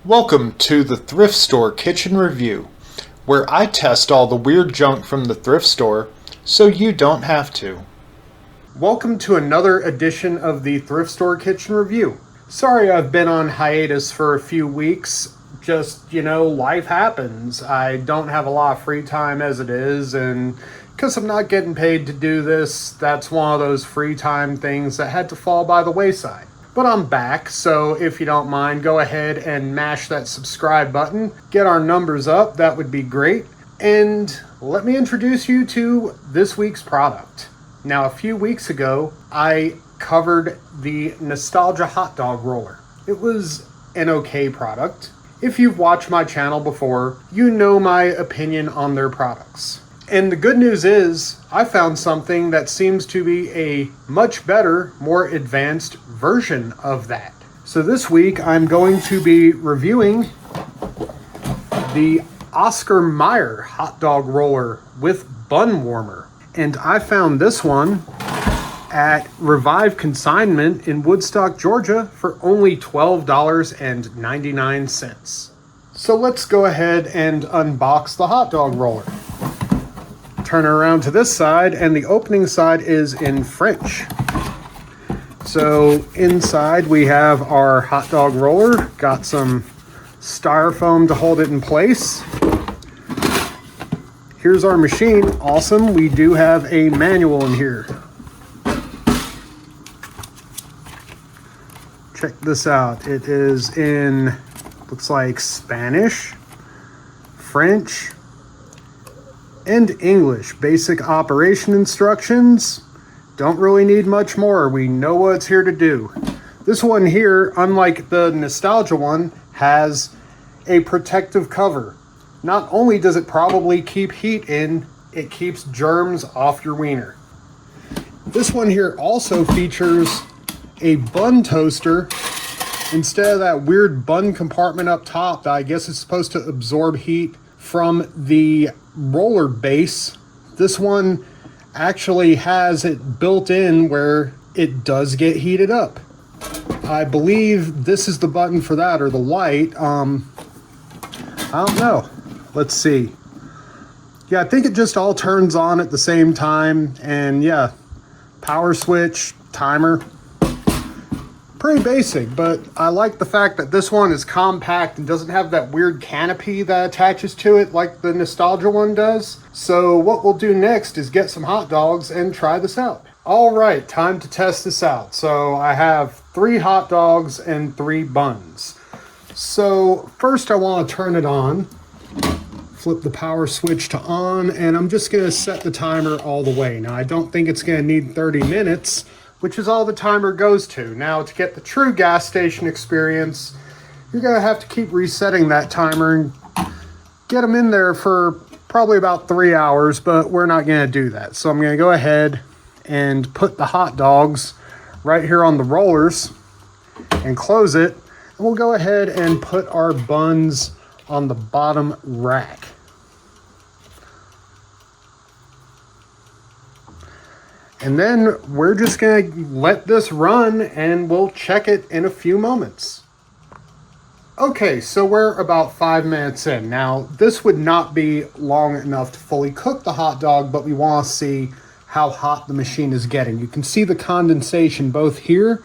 Welcome to the Thrift Store Kitchen Review, where I test all the weird junk from the thrift store so you don't have to. Welcome to another edition of the Thrift Store Kitchen Review. Sorry I've been on hiatus for a few weeks. Just, life happens. I don't have a lot of free time as it is, and because I'm not getting paid to do this, that's one of those free time things that had to fall by the wayside. But I'm back, so if you don't mind, go ahead and mash that subscribe button. Get our numbers up, that would be great. And let me introduce you to this week's product. Now, a few weeks ago, I covered the Nostalgia hot dog roller. It was an okay product. If you've watched my channel before, you know my opinion on their products. And the good news is, I found something that seems to be a much better, more advanced version of that. So this week, I'm going to be reviewing the Oscar Mayer hot dog roller with Bun Warmer. And I found this one at Revive Consignment in Woodstock, Georgia for only $12.99. So let's go ahead and unbox the hot dog roller. Turn it around to this side, and the opening side is in French. So inside we have our hot dog roller, got some styrofoam to hold it in place. Here's our machine. Awesome. We do have a manual in here. Check this out. It is in, looks like Spanish, French, and English. Basic operation instructions. Don't really need much more. We know what it's here to do. This one here, unlike the Nostalgia one, has a protective cover. Not only does it probably keep heat in, it keeps germs off your wiener. This one here also features a bun toaster instead of that weird bun compartment up top that I guess is supposed to absorb heat from the roller base. This one actually has it built in where it does get heated up. I believe this is the button for that, or the light. I don't know. Let's see. Yeah, I think it just all turns on at the same time, and yeah, power switch, timer. Pretty basic, but I like the fact that this one is compact and doesn't have that weird canopy that attaches to it like the Nostalgia one does. So what we'll do next is get some hot dogs and try this out. All right, time to test this out. So I have 3 hot dogs and 3 buns. So first I want to turn it on. Flip the power switch to on, and I'm just going to set the timer all the way. Now I don't think it's going to need 30 minutes, which is all the timer goes to. Now, to get the true gas station experience, you're gonna have to keep resetting that timer and get them in there for probably about 3 hours, but we're not gonna do that. So I'm gonna go ahead and put the hot dogs right here on the rollers and close it. And we'll go ahead and put our buns on the bottom rack. And then we're just going to let this run and we'll check it in a few moments. Okay, so we're about 5 minutes in. Now, this would not be long enough to fully cook the hot dog, but we want to see how hot the machine is getting. You can see the condensation both here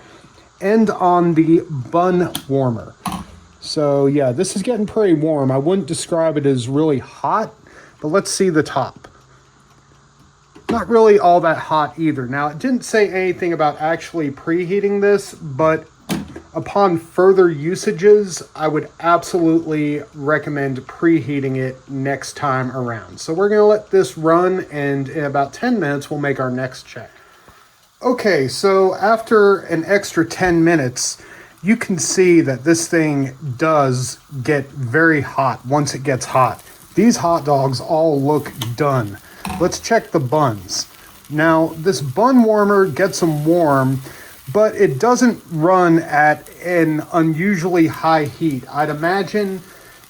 and on the Bun Warmer. So yeah, this is getting pretty warm. I wouldn't describe it as really hot, but let's see the top. Not really all that hot either. Now, it didn't say anything about actually preheating this, but upon further usages, I would absolutely recommend preheating it next time around. So we're gonna let this run, and in about 10 minutes, we'll make our next check. Okay, so after an extra 10 minutes, you can see that this thing does get very hot once it gets hot. These hot dogs all look done. Let's check the buns. Now, this Bun Warmer gets them warm, but it doesn't run at an unusually high heat. I'd imagine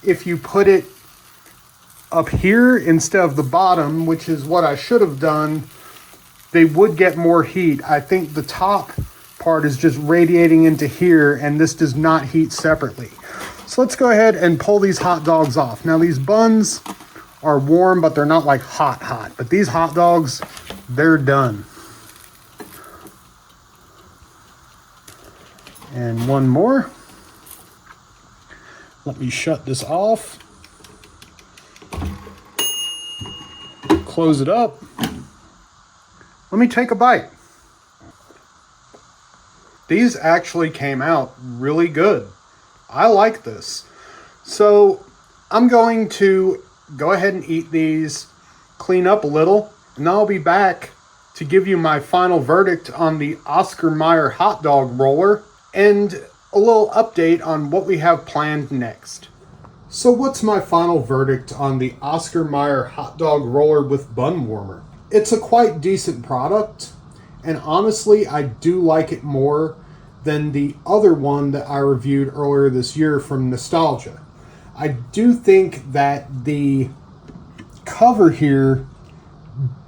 if you put it up here instead of the bottom, which is what I should have done, they would get more heat. I think the top part is just radiating into here, and this does not heat separately. So let's go ahead and pull these hot dogs off. Now these buns are warm, but they're not like hot. But these hot dogs, they're done. And one more. Let me shut this off. Close it up. Let me take a bite. These actually came out really good. I like this. So I'm going to go ahead and eat these, clean up a little, and I'll be back to give you my final verdict on the Oscar Mayer hot dog roller and a little update on what we have planned next. So what's my final verdict on the Oscar Mayer hot dog roller with Bun Warmer? It's a quite decent product, and honestly, I do like it more than the other one that I reviewed earlier this year from Nostalgia. I do think that the cover here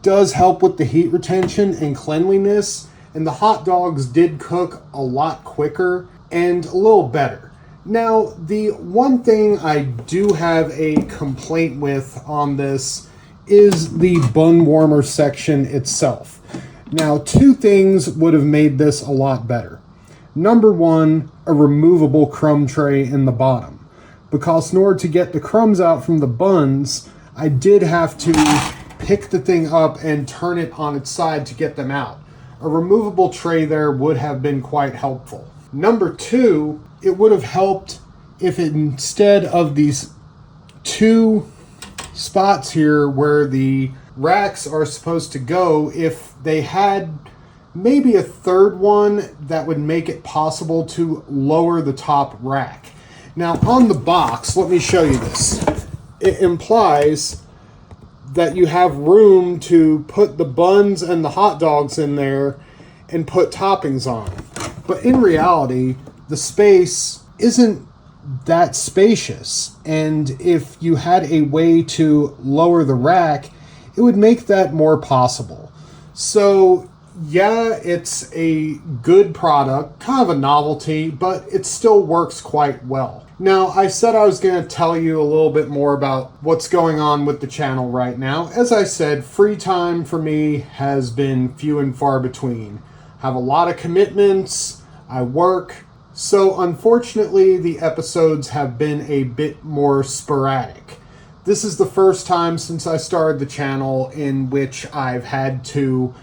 does help with the heat retention and cleanliness, and the hot dogs did cook a lot quicker and a little better. Now, the one thing I do have a complaint with on this is the Bun Warmer section itself. Now, two things would have made this a lot better. Number one, a removable crumb tray in the bottom. Because in order to get the crumbs out from the buns, I did have to pick the thing up and turn it on its side to get them out. A removable tray there would have been quite helpful. Number two, it would have helped if instead of these two spots here where the racks are supposed to go, if they had maybe a third one that would make it possible to lower the top rack. Now on the box, let me show you this. It implies that you have room to put the buns and the hot dogs in there and put toppings on. But in reality, the space isn't that spacious. And if you had a way to lower the rack, it would make that more possible. So yeah, it's a good product, kind of a novelty, but it still works quite well. Now, I said I was going to tell you a little bit more about what's going on with the channel right now. As I said, free time for me has been few and far between. I have a lot of commitments, I work, so unfortunately the episodes have been a bit more sporadic. This is the first time since I started the channel in which I've had to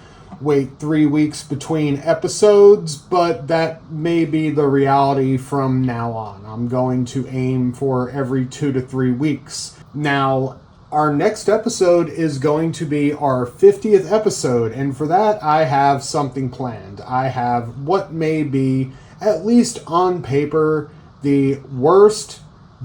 wait 3 weeks between episodes, but that may be the reality from now on. I'm going to aim for every 2 to 3 weeks. Now, our next episode is going to be our 50th episode, and for that I have something planned. I have what may be, at least on paper, the worst,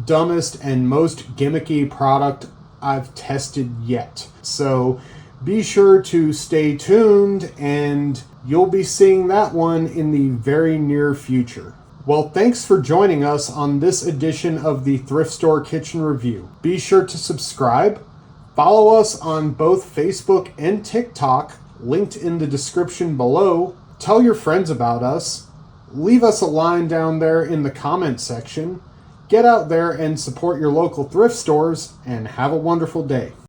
dumbest, and most gimmicky product I've tested yet. So be sure to stay tuned, and you'll be seeing that one in the very near future. Well, thanks for joining us on this edition of the Thrift Store Kitchen Review. Be sure to subscribe, follow us on both Facebook and TikTok, linked in the description below. Tell your friends about us, leave us a line down there in the comment section. Get out there and support your local thrift stores, and have a wonderful day.